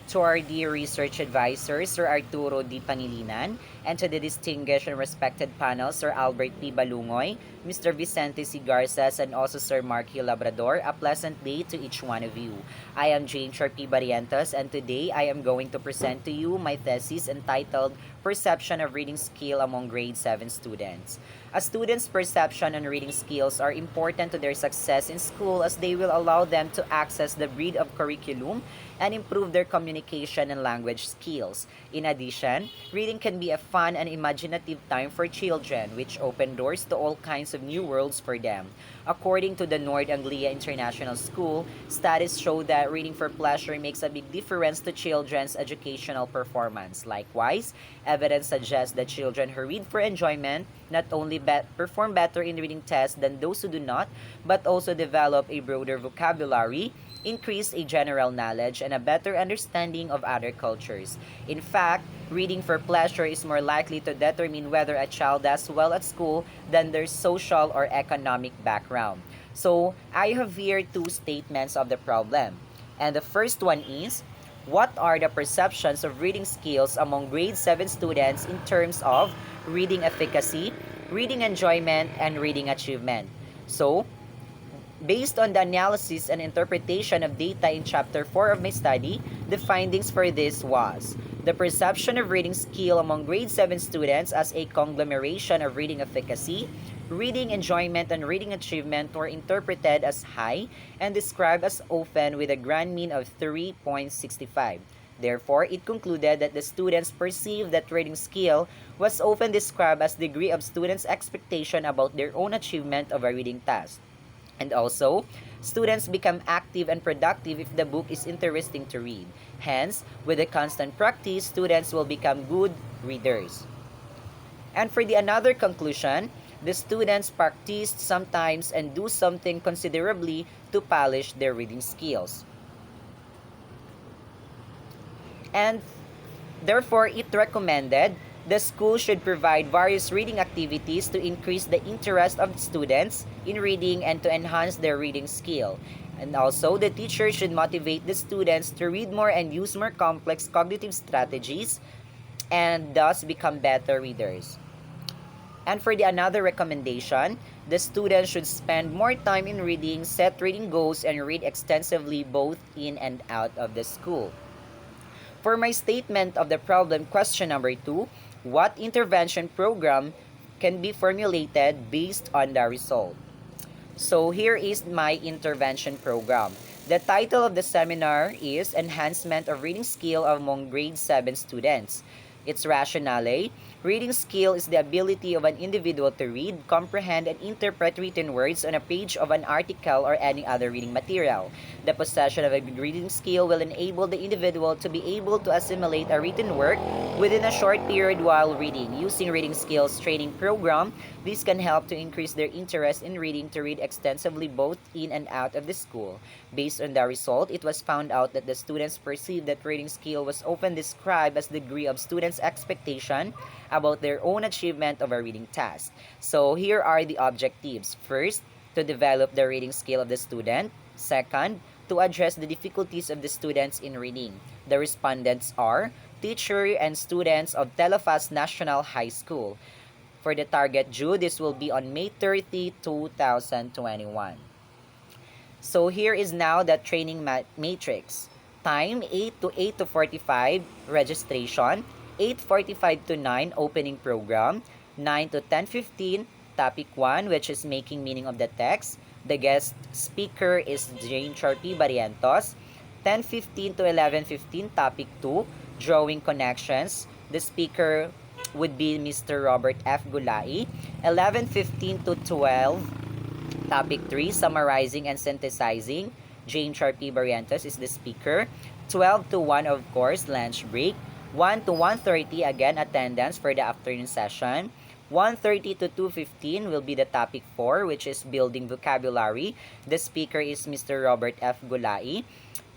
to our dear research advisor, Sir Arturo D. Pangilinan, and to the distinguished and respected panel, Sir Albert P. Balungoy, Mr. Vicente C. Garces, and also Sir Mark Hill Labrador. A pleasant day to each one of you. I am Jane P. Barrientos, and today I am going to present to you my thesis entitled Perception of Reading Skill Among Grade 7 Students. A student's perception and reading skills are important to their success in school as they will allow them to access the breadth of curriculum and improve their communication and language skills. In addition, reading can be a fun and imaginative time for children, which open doors to all kinds of new worlds for them. According to the Nord Anglia International School, studies show that reading for pleasure makes a big difference to children's educational performance. Likewise, evidence suggests that children who read for enjoyment not only perform better in reading tests than those who do not, but also develop a broader vocabulary, increase a general knowledge, and a better understanding of other cultures. In fact, reading for pleasure is more likely to determine whether a child does well at school than their social or economic background. So, I have here two statements of the problem. And the first one is, what are the perceptions of reading skills among grade 7 students in terms of reading efficacy, reading enjoyment, and reading achievement? So, based on the analysis and interpretation of data in Chapter 4 of my study, the findings for this was the perception of reading skill among grade 7 students as a conglomeration of reading efficacy, reading enjoyment, and reading achievement were interpreted as high and described as often with a grand mean of 3.65. Therefore, it concluded that the students perceived that reading skill was often described as degree of students' expectation about their own achievement of a reading task. And also, students become active and productive if the book is interesting to read. Hence, with the constant practice, students will become good readers. And for the another conclusion, the students practice sometimes and do something considerably to polish their reading skills. And therefore, it recommended the school should provide various reading activities to increase the interest of students in reading and to enhance their reading skill. And also, the teacher should motivate the students to read more and use more complex cognitive strategies and thus become better readers. And for the another recommendation, the students should spend more time in reading, set reading goals, and read extensively both in and out of the school. For my statement of the problem, question number 2, what intervention program can be formulated based on the result? So here is my intervention program. The title of the seminar is Enhancement of Reading Skill Among Grade 7 Students. Its rationale, reading skill is the ability of an individual to read, comprehend, and interpret written words on a page of an article or any other reading material. The possession of a good reading skill will enable the individual to be able to assimilate a written work within a short period while reading. Using reading skills training program, this can help to increase their interest in reading to read extensively both in and out of the school. Based on the result, it was found out that the students perceived that reading skill was often described as the degree of students' expectation about their own achievement of a reading task. So here are the objectives. First, to develop the reading skill of the student. Second, to address the difficulties of the students in reading. The respondents are teacher and students of Telefast National High School. For the target due, this will be on May 30, 2021. So here is now the training matrix. Time 8 to 8 to 45 registration, 8:45 to 9 opening program, 9 to 10:15 topic 1 which is making meaning of the text. The guest speaker is Jane P. Barrientos. 10:15 to 11:15 topic 2 drawing connections. The speaker would be Mr. Robert F. Gulai. 11:15 to 12 topic 3 summarizing and synthesizing. Jane P. Barrientos is the speaker. 12 to 1 of course lunch break. 1 to 1:30 again attendance for the afternoon session. 1:30 to 2:15 will be the topic 4 which is building vocabulary. The speaker is Mr. Robert F. Gulai.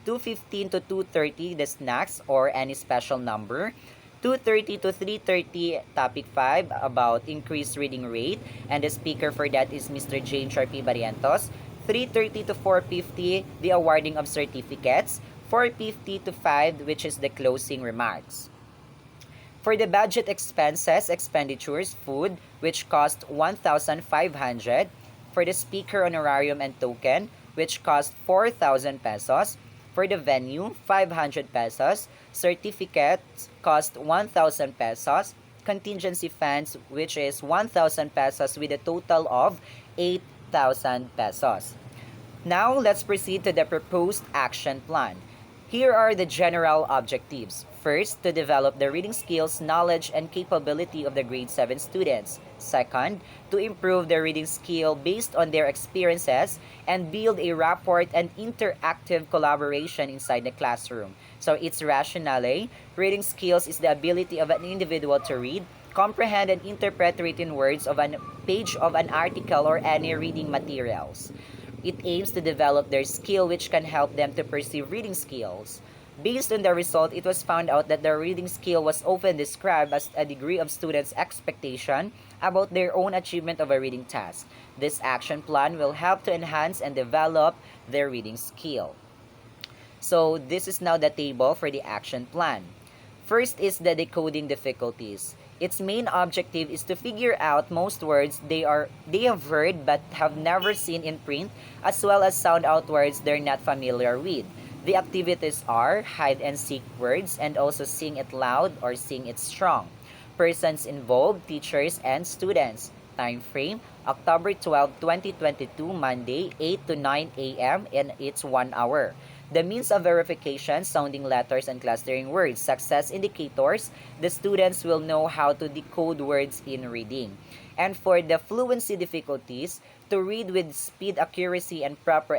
2:15 to 2:30 the snacks or any special number. 2:30 to 3:30 topic 5 about increased reading rate and the speaker for that is Mr. Jane P. Barrientos. 3:30 to 4:50 the awarding of certificates. 450 to 5, which is the closing remarks. For the budget expenses, expenditures, food, which cost 1,500. For the speaker honorarium and token, which cost 4,000 pesos. For the venue, 500 pesos. Certificates cost 1,000 pesos. Contingency funds, which is 1,000 pesos with a total of 8,000 pesos. Now, let's proceed to the proposed action plan. Here are the general objectives. First, to develop the reading skills, knowledge, and capability of the grade 7 students. Second, to improve the reading skill based on their experiences and build a rapport and interactive collaboration inside the classroom. So its rationale, reading skills is the ability of an individual to read, comprehend, and interpret written words of a page of an article or any reading materials. It aims to develop their skill which can help them to perceive reading skills. Based on the result, it was found out that the reading skill was often described as a degree of students' expectation about their own achievement of a reading task. This action plan will help to enhance and develop their reading skill. So this is now the table for the action plan. First is the decoding difficulties. Its main objective is to figure out most words they have heard but have never seen in print, as well as sound out words they're not familiar with. The activities are hide and seek words and also sing it loud or sing it strong. Persons involved, teachers and students. Time frame, October 12, 2022, Monday, 8 to 9 a.m. and it's 1 hour. The means of verification, sounding letters and clustering words. Success indicators, the students will know how to decode words in reading. And for the fluency difficulties, to read with speed, accuracy, and proper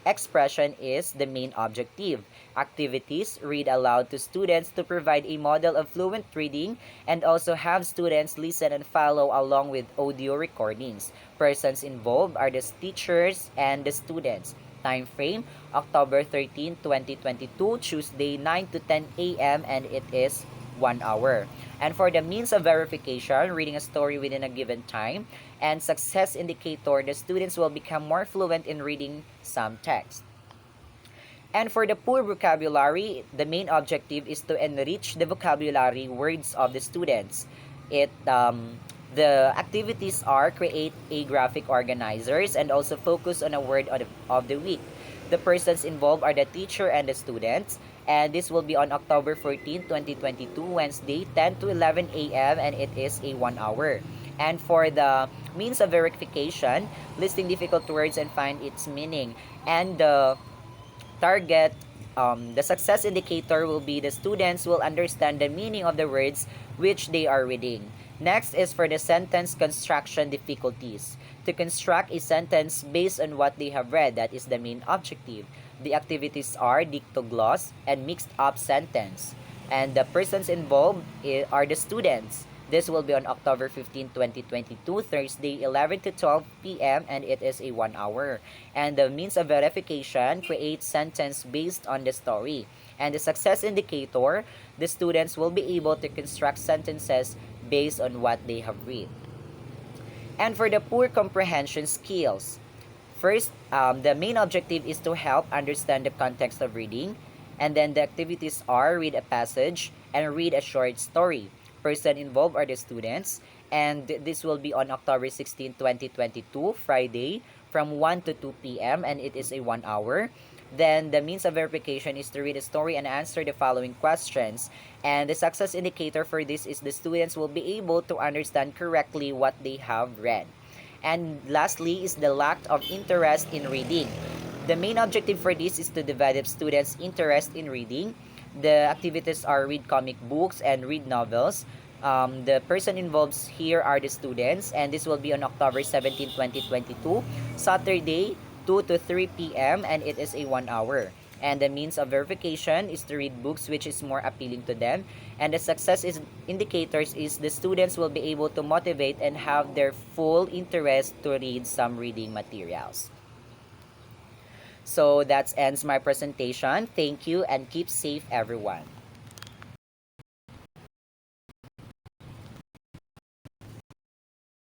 expression is the main objective. Activities, read aloud to students to provide a model of fluent reading and also have students listen and follow along with audio recordings. Persons involved are the teachers and the students. Time frame, October 13, 2022, Tuesday, 9 to 10 a.m. and it is 1 hour. And for the means of verification, reading a story within a given time, and success indicator, the students will become more fluent in reading some text. And for the poor vocabulary, the main objective is to enrich the vocabulary words of the students. The activities are create a graphic organizers and also focus on a word of the week. The persons involved are the teacher and the students, and this will be on October 14, 2022, Wednesday, 10 to 11 a.m. and it is a 1 hour. And for the means of verification, listing difficult words and find its meaning. And the target, the success indicator will be the students will understand the meaning of the words which they are reading. Next is for the sentence construction difficulties. To construct a sentence based on what they have read, that is the main objective. The activities are dictogloss and mixed up sentence. And the persons involved are the students. This will be on October 15, 2022, Thursday, 11 to 12 p.m. and it is a 1 hour. And the means of verification, create sentence based on the story. And the success indicator, the students will be able to construct sentences based on what they have read. And for the poor comprehension skills, first, the main objective is to help understand the context of reading. And then the activities are read a passage and read a short story. Person involved are the students. And this will be on October 16, 2022, Friday, from 1 to 2 p.m. and it is a 1 hour. Then the means of verification is to read a story and answer the following questions. And the success indicator for this is the students will be able to understand correctly what they have read. And lastly is the lack of interest in reading. The main objective for this is to develop students' interest in reading. The activities are read comic books and read novels. The person involved here are the students, and this will be on October 17, 2022, Saturday, 2 to 3 p.m. and it is a 1 hour. And the means of verification is to read books which is more appealing to them. And the success indicators is the students will be able to motivate and have their full interest to read some reading materials. So that ends my presentation. Thank you and keep safe everyone.